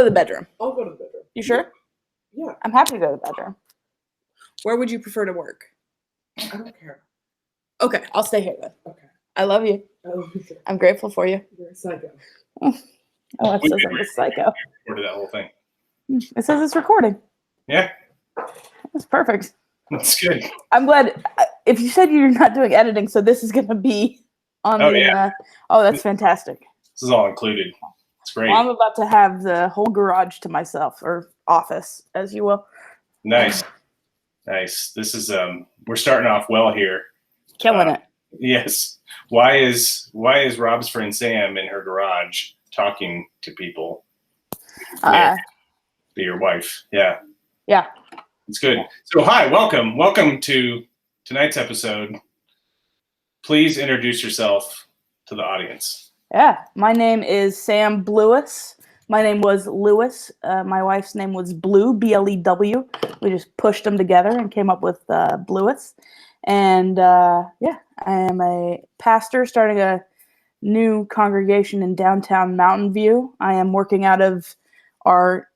to the bedroom. I'll go to the bedroom. You sure? Yeah. I'm happy to go to the bedroom. Where would you prefer to work? I don't care. Okay, I'll stay here then. Okay. I love you. I love you. I'm grateful for you. You're a psycho. Oh, that says I'm a psycho. Recorded that whole thing. It says it's recording. Yeah. That's perfect. That's good. I'm glad. If you said you're not doing editing, so this is going to be on the. Yeah. That's fantastic. This is all included. It's great. Well, I'm about to have the whole garage to myself, or office, as you will. Nice. Nice. This is we're starting off well here. Killing it. Yes. Why is Rob's friend Sam in her garage talking to people? Be your wife. Yeah. Yeah. It's good. So hi, welcome to tonight's episode. Please introduce yourself to the audience. Yeah. My name is Sam Blewis. My name was Lewis. My wife's name was Blue, B-L-E-W. We just pushed them together and came up with Blewis. And I am a pastor starting a new congregation in downtown Mountain View. I am working out of our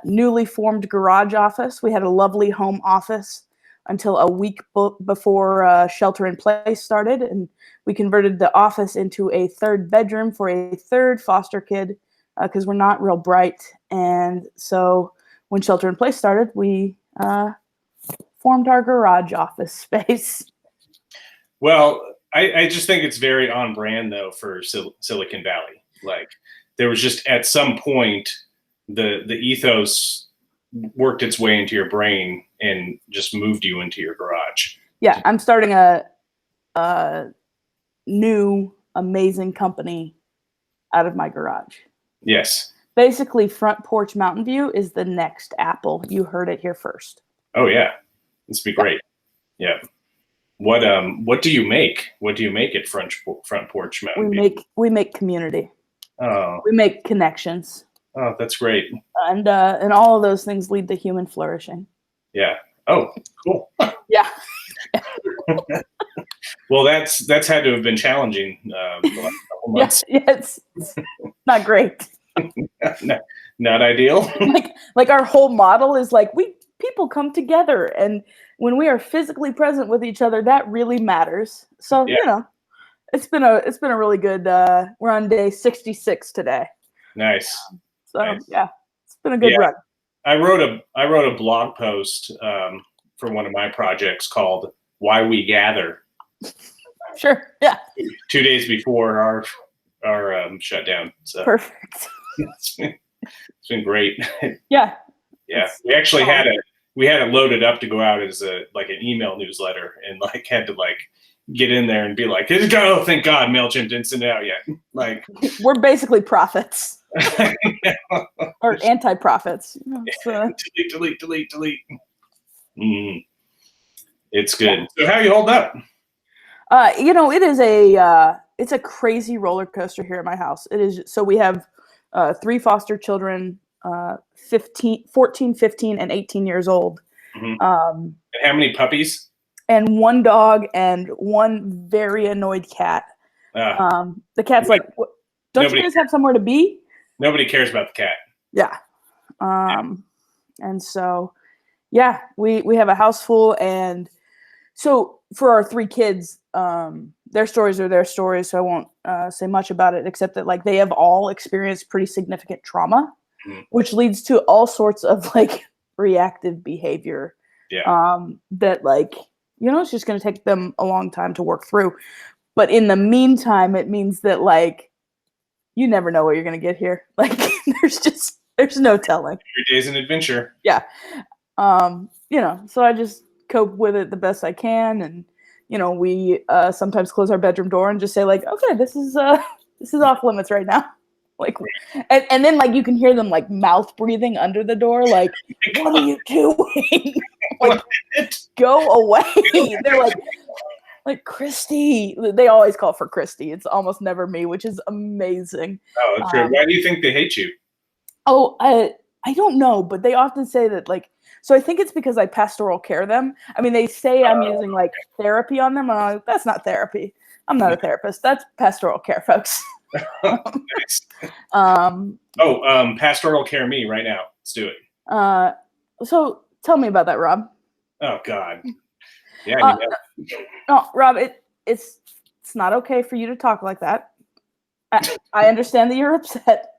newly formed garage office. We had a lovely home office until a week before shelter in place started. And we converted the office into a third bedroom for a third foster kid because we're not real bright. And so when shelter in place started, we formed our garage office space. Well, I just think it's very on brand though for Silicon Valley. Like there was just at some point the ethos worked its way into your brain and just moved you into your garage. Yeah, I'm starting a new amazing company out of my garage. Yes. Basically, Front Porch Mountain View is the next Apple. You heard it here first. Oh yeah, this would be great. Yeah. What do you make? What do you make at Front Porch Mountain View? We make community. Oh. We make connections. Oh, that's great. And all of those things lead to human flourishing. Yeah. Oh, cool. Yeah. Well, that's had to have been challenging the last couple months. Yeah, it's not great. Not ideal. like our whole model is like people come together, and when we are physically present with each other, that really matters. So it's been a really good. We're on day 66 today. Nice. Nice. Yeah, it's been a good run. I wrote a blog post for one of my projects called "Why We Gather." Sure. Yeah. 2 days before our shutdown. So perfect. It's been great. Yeah. Yeah. We actually had it loaded up to go out as an email newsletter, and had to get in there and be like, oh, thank God MailChimp didn't send it out yet. We're basically prophets. Or anti-prophets. So. Delete. It's good. So how you hold up? It is it's a crazy roller coaster here at my house. It is. So we have 3 foster children, 14, 15, and 18 years old. Mm-hmm. And how many puppies? And 1 dog and 1 very annoyed cat. The cat's like, don't you guys have somewhere to be? Nobody cares about the cat. Yeah. And so, yeah, we have a house full. And so for our 3 kids, their stories are their stories. So I won't say much about it, except that they have all experienced pretty significant trauma, which leads to all sorts of reactive behavior. Yeah. That it's just going to take them a long time to work through. But in the meantime, it means that you never know what you're going to get here. There's no telling. Every day's an adventure. Yeah. So I just cope with it the best I can. And, we sometimes close our bedroom door and just say okay, this is off limits right now. And then you can hear them mouth breathing under the door. What are you doing? Go away. They're Kristi. They always call for Kristi. It's almost never me, which is amazing. Oh, that's great. Why do you think they hate you? Oh, I don't know, but they often say that so I think it's because I pastoral care them. I mean, they say I'm using therapy on them, and I'm that's not therapy. I'm not a therapist. That's pastoral care, folks. Nice. Um, Pastoral care me right now. Let's do it. so tell me about that, Rob. Oh God. Yeah. Uh, No, Rob, it's not okay for you to talk like that. I understand that you're upset,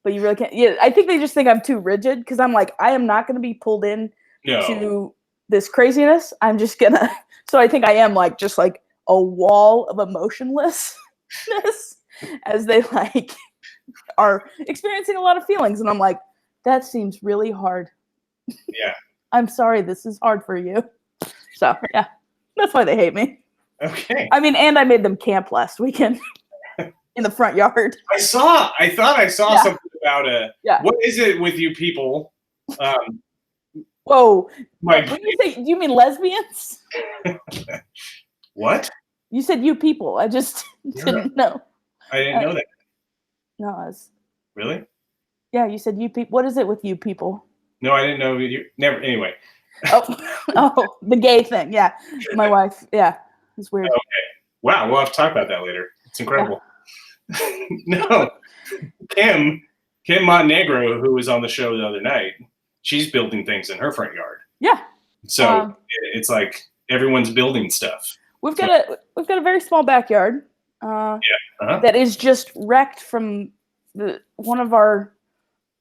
but you really can't. Yeah, I think they just think I'm too rigid because I'm like, I am not going to be pulled in no. to this craziness. I'm just gonna. So I think I am like just like a wall of emotionlessness as they like are experiencing a lot of feelings, and I'm like, that seems really hard. Yeah. I'm sorry, this is hard for you. So yeah, that's why they hate me. Okay. I mean, and I made them camp last weekend in the front yard. I thought I saw Yeah. something about Yeah. what is it with you people? Whoa. My When you say, do you mean lesbians? what? You said you people. I just didn't know. I didn't know that. No, it's, Really? yeah, you said you people. What is it with you people? No, I didn't know you. Never. Anyway. Oh, the gay thing. Yeah, my wife. Yeah, it's weird. Okay. Wow, we'll have to talk about that later. It's incredible. No, Kim Montenegro, who was on the show the other night, she's building things in her front yard. Yeah. So it's like everyone's building stuff. We've got a very small backyard. That is just wrecked from one of our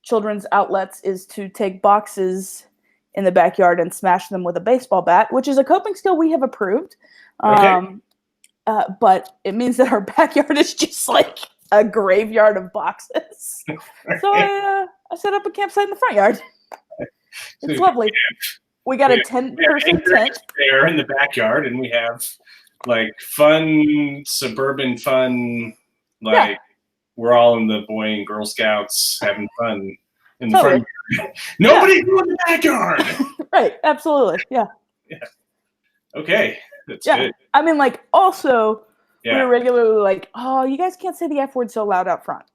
children's outlets is to take boxes in the backyard and smash them with a baseball bat, which is a coping skill we have approved. Okay. But it means that our backyard is just like a graveyard of boxes. So I set up a campsite in the front yard. It's lovely. We got a 10-person tent there in the backyard, and we have like fun suburban fun. Like we're all in the Boy and Girl Scouts having fun in the front yard. Nobody's in the backyard. Right. Absolutely. Yeah. Yeah. Okay. That's good. I mean, like, also, we're regularly like, oh, you guys can't say the F word so loud out front.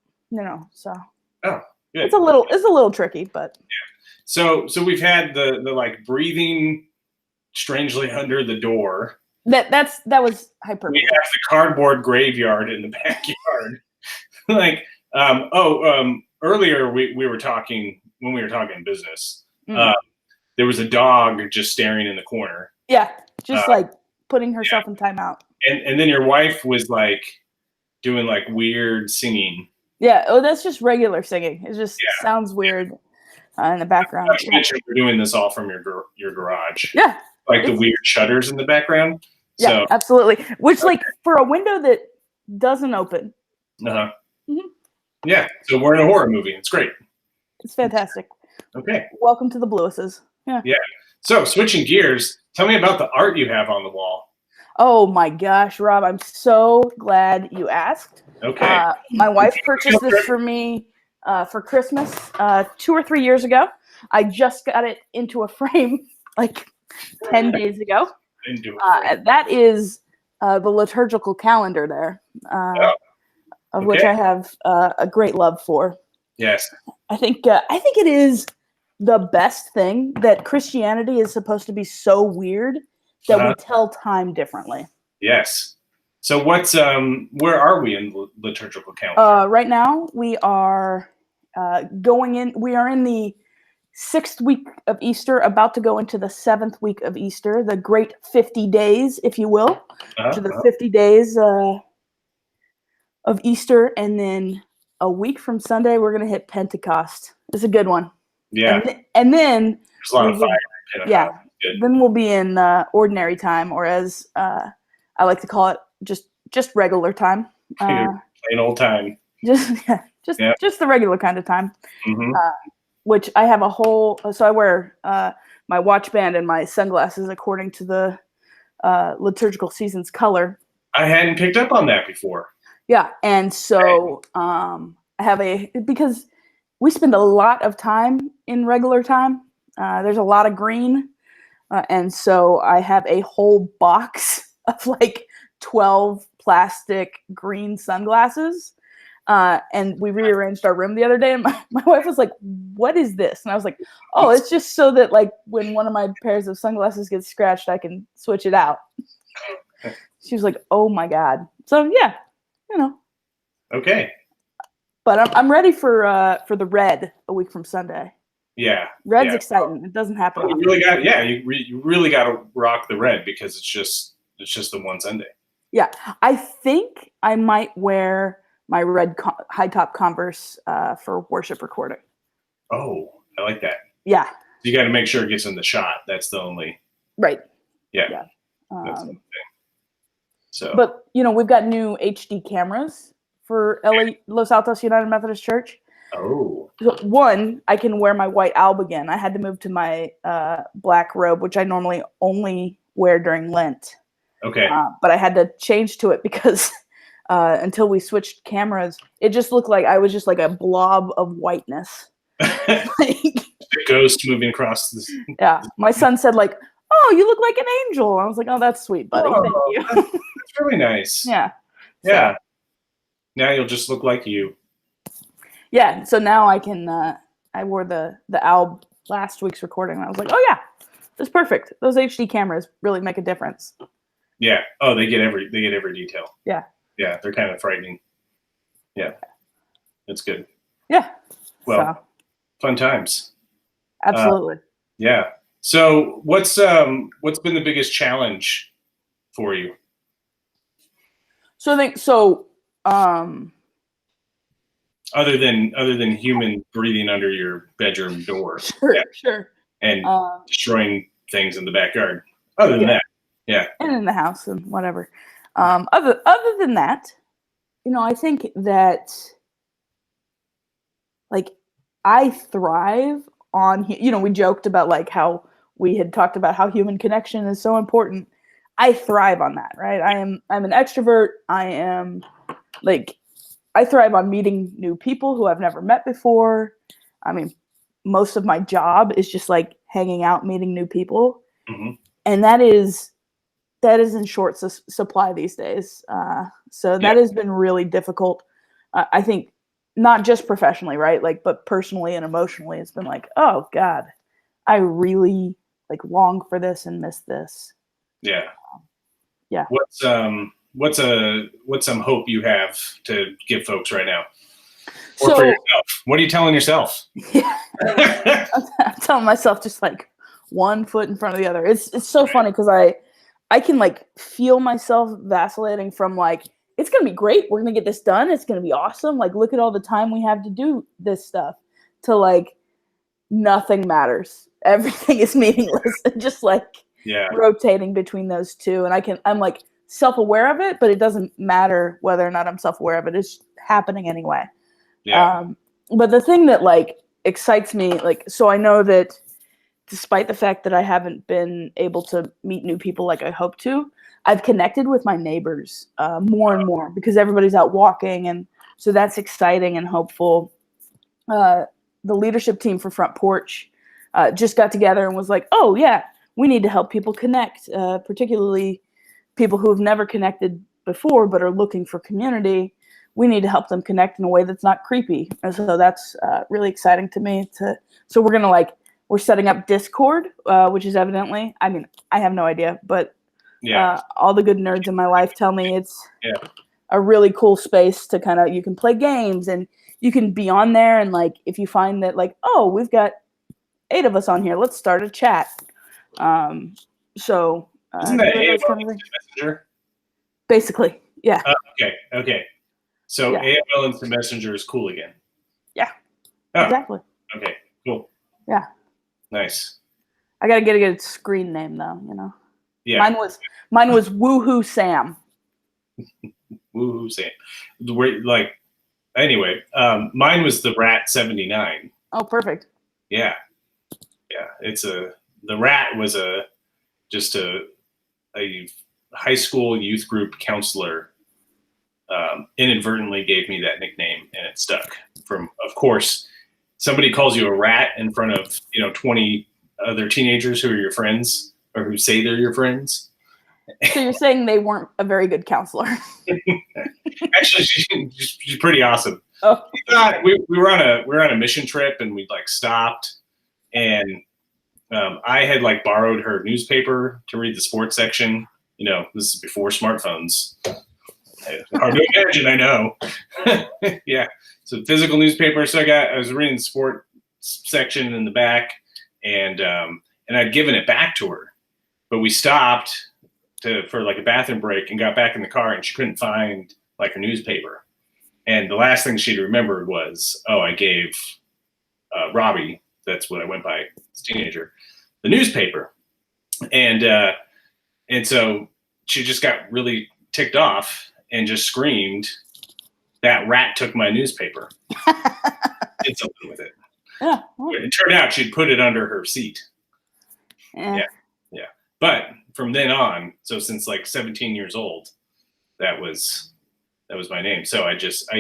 So. Oh, good. It's a little tricky, but. Yeah. So we've had the like breathing strangely under the door. That was hyperbole. We have the cardboard graveyard in the backyard. Like, earlier we were talking when we were talking business. There was a dog just staring in the corner. Yeah, just like putting herself in timeout. And then your wife was like doing like weird singing. Yeah. Oh, that's just regular singing. It just sounds weird in the background. Not to mention we're doing this all from your garage. Yeah. Like the weird shutters in the background. Yeah, absolutely. Which, like, for a window that doesn't open. Uh-huh. Mm-hmm. Yeah. So we're in a horror movie. It's great. It's fantastic. Okay. Welcome to the Blewises. Yeah. Yeah. So switching gears, tell me about the art you have on the wall. Oh my gosh, Rob, I'm so glad you asked. Okay. My wife purchased this for me for Christmas 2 or 3 years ago. I just got it into a frame like 10 days ago. That is the liturgical calendar there, of which I have a great love for. Yes. I think it is the best thing that Christianity is supposed to be so weird that we tell time differently. Yes. So what's where are we in the liturgical calendar? Right now we are we are in the 6th week of Easter, about to go into the 7th week of Easter, the great 50 days, if you will, to the 50 days of Easter, and then a week from Sunday we're gonna hit Pentecost. It's a good one. Yeah. And then there's a lot of fire. Yeah. Good. Then we'll be in ordinary time, or as I like to call it, just regular time. Plain old time. Just the regular kind of time. Mm-hmm. Which I have so I wear my watch band and my sunglasses according to the liturgical season's color. I hadn't picked up on that before. Yeah, and so I have because we spend a lot of time in regular time. There's a lot of green, and so I have a whole box of like 12 plastic green sunglasses. And we rearranged our room the other day, and my wife was like, "What is this?" And I was like, "Oh, it's just so that like when one of my pairs of sunglasses gets scratched, I can switch it out." She was like, "Oh my God!" So yeah, Okay. But I'm ready for the red a week from Sunday. Yeah. Red's yeah. exciting. It doesn't happen You often. really got, yeah, you really got to rock the red because it's just the one Sunday. Yeah, I think I might wear my red high top Converse for worship recording. Oh, I like that. Yeah. You got to make sure it gets in the shot. That's the only. Right. Yeah. Yeah. That's the only thing. So. But we've got new HD cameras for Los Altos United Methodist Church. Oh. So one, I can wear my white alb again. I had to move to my black robe, which I normally only wear during Lent. Okay. But I had to change to it because until we switched cameras, it just looked like I was just like a blob of whiteness. The ghost moving across this. Yeah. My son said like, "Oh, you look like an angel." I was like, "Oh, that's sweet, buddy. Oh, Thank you." That's really nice. Yeah. Yeah. So, now you'll just look like you. yeah. So now I can. I wore the alb last week's recording, and I was like, "Oh yeah, that's perfect. Those HD cameras really make a difference." Yeah. Oh, they get every detail. Yeah. Yeah, they're kind of frightening. Yeah. It's good. Yeah. Well, so, fun times. absolutely. Yeah. So what's been the biggest challenge for you? So I think so. Other than human breathing under your bedroom door. Sure. Yeah. Sure. And destroying things in the backyard. Other than that, yeah. And in the house and whatever. Other than that, I think that like I thrive on, we joked about like how we had talked about how human connection is so important. I thrive on that, right? I'm an extrovert. I thrive on meeting new people who I've never met before. I mean, most of my job is just like hanging out, meeting new people. Mm-hmm. And that is in short supply these days. So that has been really difficult. I think not just professionally, right? Like, but personally and emotionally, it's been like, oh God, I really like long for this and miss this. Yeah. Yeah. What's some hope you have to give folks right now? Or So, for yourself? What are you telling yourself? Yeah. I'm telling myself just like one foot in front of the other. It's so funny because I can like feel myself vacillating from like, it's going to be great. We're going to get this done. It's going to be awesome. Like, look at all the time we have to do this stuff, to like, nothing matters. Everything is meaningless. And just like rotating between those two. And I'm like self-aware of it, but it doesn't matter whether or not I'm self-aware of it. It's happening anyway. Yeah. But the thing that like excites me, like, so I know that despite the fact that I haven't been able to meet new people like I hope to, I've connected with my neighbors more and more because everybody's out walking. And so that's exciting and hopeful. The leadership team for Front Porch just got together and was like, oh yeah, we need to help people connect, particularly people who have never connected before but are looking for community. We need to help them connect in a way that's not creepy. And so that's really exciting to me. So we're setting up Discord, which is evidently, I mean, I have no idea, but all the good nerds in my life tell me it's a really cool space to kind of, you can play games and you can be on there. And like, if you find that like, oh, we've got 8 of us on here, let's start a chat. So isn't that AOL Instant Messenger? Basically, yeah. Okay. So AOL Instant Messenger is cool again. Yeah. Oh, exactly. Okay. Cool. Yeah. Nice. I gotta get a good screen name though. Yeah. Mine was Woohoo Sam. Woohoo Sam. Anyway, mine was the Rat 79. Oh, perfect. Yeah. The Rat was just a high school youth group counselor inadvertently gave me that nickname, and it stuck. Of course, somebody calls you a rat in front of 20 other teenagers who are your friends or who say they're your friends. So you're saying they weren't a very good counselor? Actually, she's pretty awesome. Oh. We were on a mission trip, and we like stopped, and I had like borrowed her newspaper to read the sports section. This is before smartphones. Hard to imagine, I know. Yeah. So physical newspaper. So I was reading the sport section in the back, and I'd given it back to her, but we stopped for like a bathroom break and got back in the car, and she couldn't find like her newspaper. And the last thing she'd remembered was, oh, I gave Robbie, that's what I went by as a teenager, the newspaper. And so she just got really ticked off and just screamed, "That rat took my newspaper." Did something with it. Yeah. Well, It turned out she'd put it under her seat. eh. Yeah. But from then on, so since like 17 years old, that was my name. So I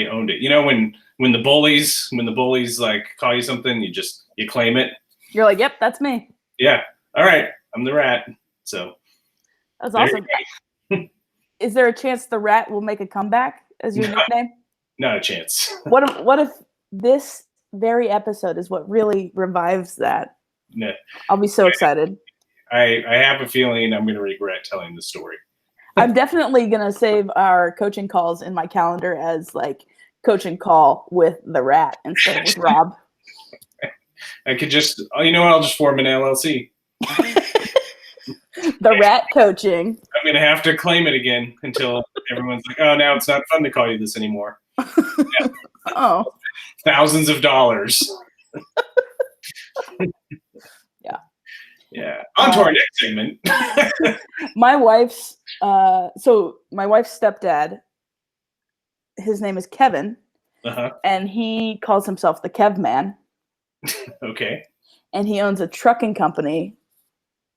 owned it. You know, when the bullies like call you something, you claim it. You're like, yep, that's me. Yeah. All right. I'm the rat. So That's there awesome. you go. Is there a chance the rat will make a comeback as your nickname? Not a chance. What if this very episode is what really revives that? No. I'll be so excited. I have a feeling I'm going to regret telling the story. I'm definitely going to save our coaching calls in my calendar as like coaching call with the rat instead of with Rob. I could just, I'll just form an LLC. The rat coaching. I'm going to have to claim it again until everyone's like, oh, now it's not fun to call you this anymore. Yeah. Oh. Thousands of dollars. Yeah. Yeah. On to our next segment. My wife's stepdad, his name is Kevin, and he calls himself the Kev Man. Okay. And he owns a trucking company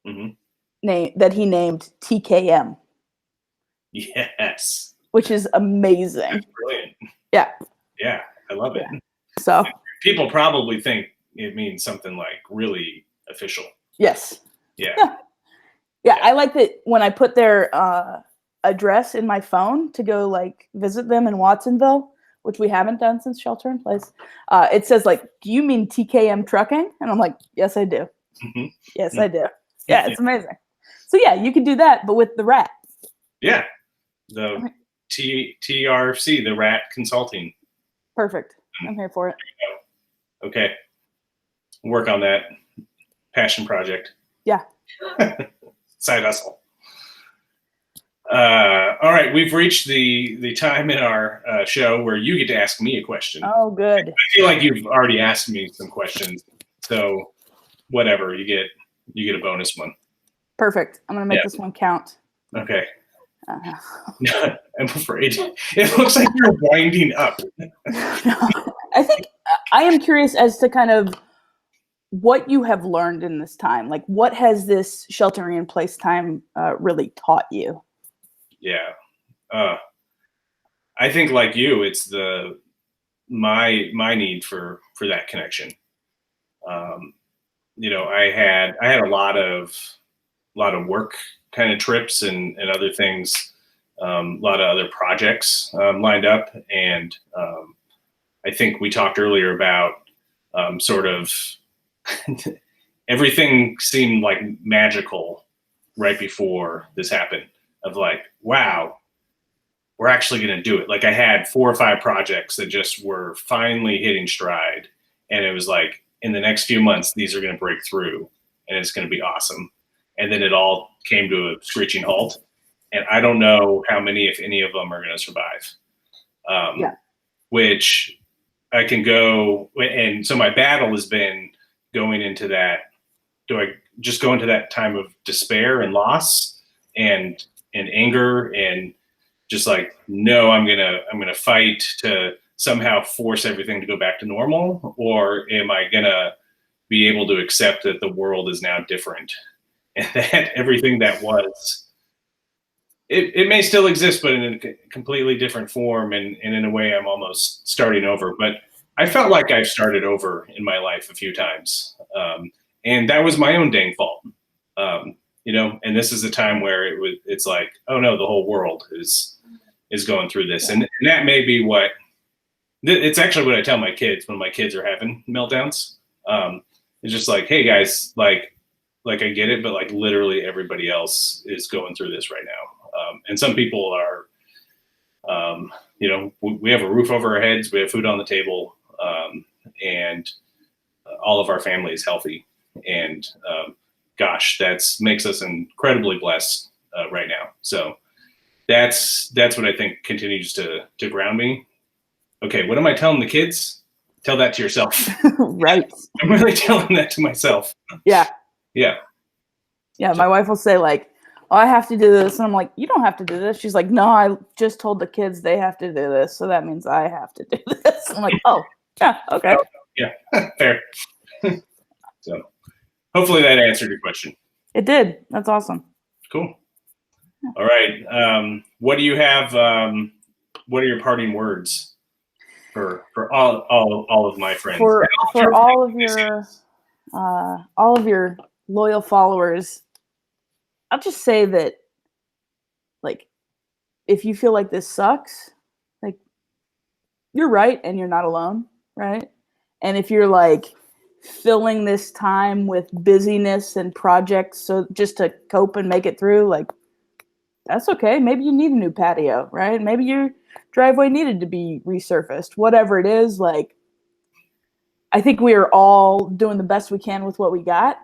that he named TKM. Yes. Which is amazing. That's brilliant. Yeah. Yeah. I love it. Yeah. So people probably think it means something like really official. Yes. Yeah. Yeah. I like that when I put their address in my phone to go like visit them in Watsonville, which we haven't done since shelter in place. It says like, do you mean TKM trucking? And I'm like, yes, I do. Mm-hmm. Yes, I do. Yeah, it's amazing. So yeah, you can do that, but with the rat. Yeah. The TRC, the rat consulting. Perfect. I'm here for it. Okay. Work on that passion project. Yeah. Side hustle. All right, we've reached the time in our show where you get to ask me a question. Oh, good. I feel like you've already asked me some questions, so whatever, you get a bonus one. Perfect. I'm gonna make this one count. Okay. I'm afraid it looks like you're winding up. I think I am curious as to kind of what you have learned in this time. Like, what has this sheltering in place time really taught you? Yeah. I think like you, it's my need for that connection. I had a lot of work kind of trips and other things, a lot of other projects lined up. And I think we talked earlier about sort of everything seemed like magical right before this happened, of like, wow, we're actually going to do it. Like I had 4 or 5 projects that just were finally hitting stride. And it was like, in the next few months, these are going to break through and it's going to be awesome. And then it all came to a screeching halt. And I don't know how many, if any of them are going to survive. Which I can go. And so my battle has been going into that. Do I just go into that time of despair and loss and anger and just like, no, I'm gonna fight to somehow force everything to go back to normal? Or am I gonna be able to accept that the world is now different and that everything that was, it may still exist, but in a completely different form, and in a way I'm almost starting over. But I felt like I've started over in my life a few times. And that was my own dang fault. And this is a time where it's like, oh no, the whole world is going through this. And that may be what, it's actually what I tell my kids when my kids are having meltdowns. It's just like, hey guys, like I get it, but like literally everybody else is going through this right now. And some people are we have a roof over our heads, we have food on the table, and all of our family is healthy. And gosh, makes us incredibly blessed right now. So that's what I think continues to ground me. Okay, what am I telling the kids? Tell that to yourself. Right. I'm really telling that to myself. Yeah. Yeah. Yeah. My wife will say like, "Oh, I have to do this," and I'm like, "You don't have to do this." She's like, "No, I just told the kids they have to do this, so that means I have to do this." I'm like, "Oh, yeah, okay." Yeah, fair. So hopefully that answered your question. It did. That's awesome. Cool. All right. What do you have? What are your parting words for all of my friends? For all of your loyal followers, I'll just say that, like, if you feel like this sucks, like, you're right and you're not alone, right? And if you're like filling this time with busyness and projects so just to cope and make it through, like, that's okay. Maybe you need a new patio, right? Maybe your driveway needed to be resurfaced. Whatever it is, like, I think we are all doing the best we can with what we got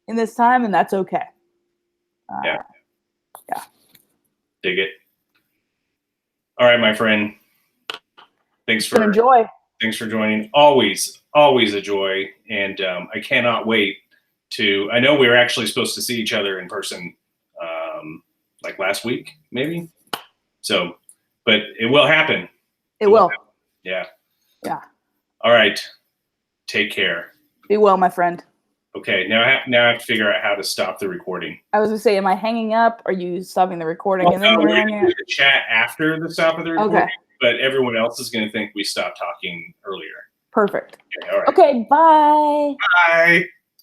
in this time, and that's okay. Yeah. Yeah. Dig it. All right, my friend. Thanks for joining. Always a joy. And I cannot wait I know we were actually supposed to see each other in person like last week, maybe. So, but it will happen. It will. Yeah. Yeah. All right. Take care. Be well, my friend. Okay. Now I have to figure out how to stop the recording. I was gonna say, am I hanging up? Are you stopping the recording and then We're you're going to hanging do the chat after the stop of the recording, Okay. but everyone else is going to think we stopped talking earlier. Perfect. Okay. All right. Okay. Bye. Bye.